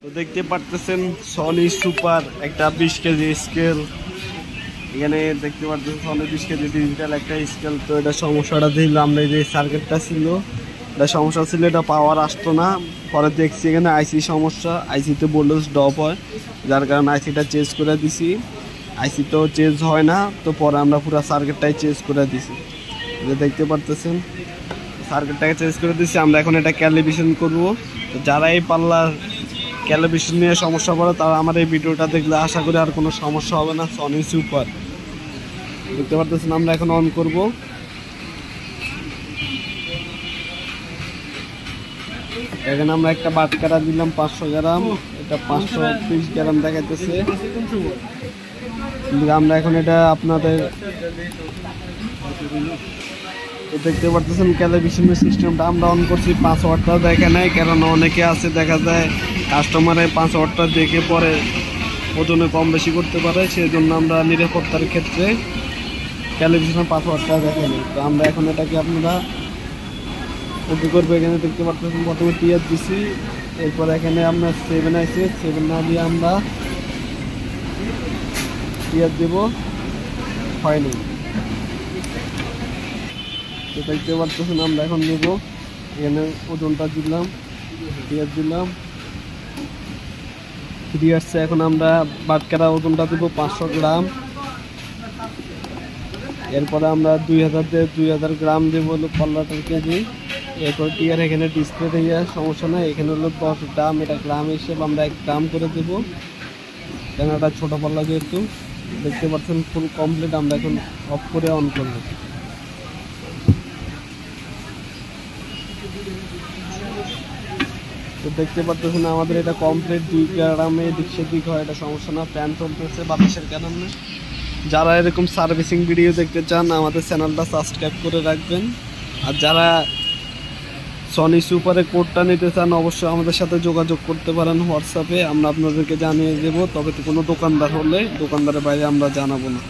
তো দেখতে পারতেছেন সনি সুপার একটা 20 কেজি স্কেল। এখানে দেখতে পাচ্ছেন সনি 20 কেজি ডিজিটাল একটা স্কেল। তো এটা সমস্যাটা দিল, আমরা যে সার্কিটটা ছিল এটা সমস্যা ছিল, এটা পাওয়ার আসতো না। পরে দেখছি এখানে আইসি সমস্যা, আইসিতে ভোল্টেজ ড্রপ হয়, যার কারণে আইসিটা চেঞ্জ করে দিছি। আইসি তো চেঞ্জ হয় না, তো পরে আমরা পুরো সার্কিটটাই চেঞ্জ করে দিছি। যে দেখতে পারতেছেন সার্কিটটাকে চেঞ্জ করে দিছি। আমরা এখন এটা ক্যালিব্রেশন করব। তো যারা এই পাল্লার ক্যালিব্রেশন নিয়ে সমস্যা পড়ে তারা আমার এই ভিডিওটা দেখলে আশা করি আর কোনো সমস্যা হবে না। সনি সুপার দেখতে পারতেছেন। আমরা এখন অন করব। এখানে আমরা একটা বাটকারা দিলাম 500 গ্রাম, এটা 520 গ্রাম দেখাইতেছে। আমরা এখন এটা আপনাদের দেখতে পারতেছেন ক্যালিব্রেশনের সিস্টেমটা আমরা অন করছি। পাসওয়ার্ডটা দেখে নেয়, কারণ অনেকে আছে দেখা যায় কাস্টমারে পাসওয়ার্ডটা দেখে পরে ওজনে কম বেশি করতে পারে, সেই জন্য আমরা নিরাপত্তার ক্ষেত্রে ক্যালিব্রেশনের পাসওয়ার্ডটা দেখে নিই। তো আমরা এখন এটাকে আপনারা ওকে করবো। এখানে দেখতে পারতেছেন প্রথমে টিয়ার দিছি, এরপর এখানে আমরা 7 আছে, 7 না দিয়ে আমরা টিয়ার দেব, হয়নি। তো দেখতে পারতেছেন আমরা এখন নেব, এখানে ওজনটা দিলাম, টিয়ার দিলাম, 3 আসছে। এখন আমরা বাটকারা ওজনটা দেবো 500 গ্রাম। এরপরে আমরা 2000 গ্রাম দেবো হলো পাল্লাটার কেজি। এরপর টিয়ার এখানে ডিসপ্লে দিয়ে সমস্যা নাই, এখানে হলো 10 গ্রাম, এটা গ্রাম হিসেবে আমরা 1 গ্রাম করে দেবো, কেন এটা ছোটো পাল্লা যেহেতু। দেখতে পাচ্ছেন ফুল কমপ্লিট। আমরা এখন অফ করে অন করব। তো দেখতে পাচ্ছেন আমাদের এটা কমপ্লিট। 2 গ্রামে দিক সেদিক হয়, এটা সমস্যা না, ফ্যান চলতেছে বাতাসের কারণে। যারা এরকম সার্ভিসিং ভিডিও দেখতে চান আমাদের চ্যানেলটা সাবস্ক্রাইব করে রাখবেন। আর যারা সনি সুপারের কোডটা নিতে চান অবশ্যই আমাদের সাথে যোগাযোগ করতে পারেন হোয়াটসঅ্যাপে, আমরা আপনাদেরকে জানিয়ে দেবো। তবে তো কোনো দোকানদার হলে দোকানদারের বাইরে আমরা জানাবো না।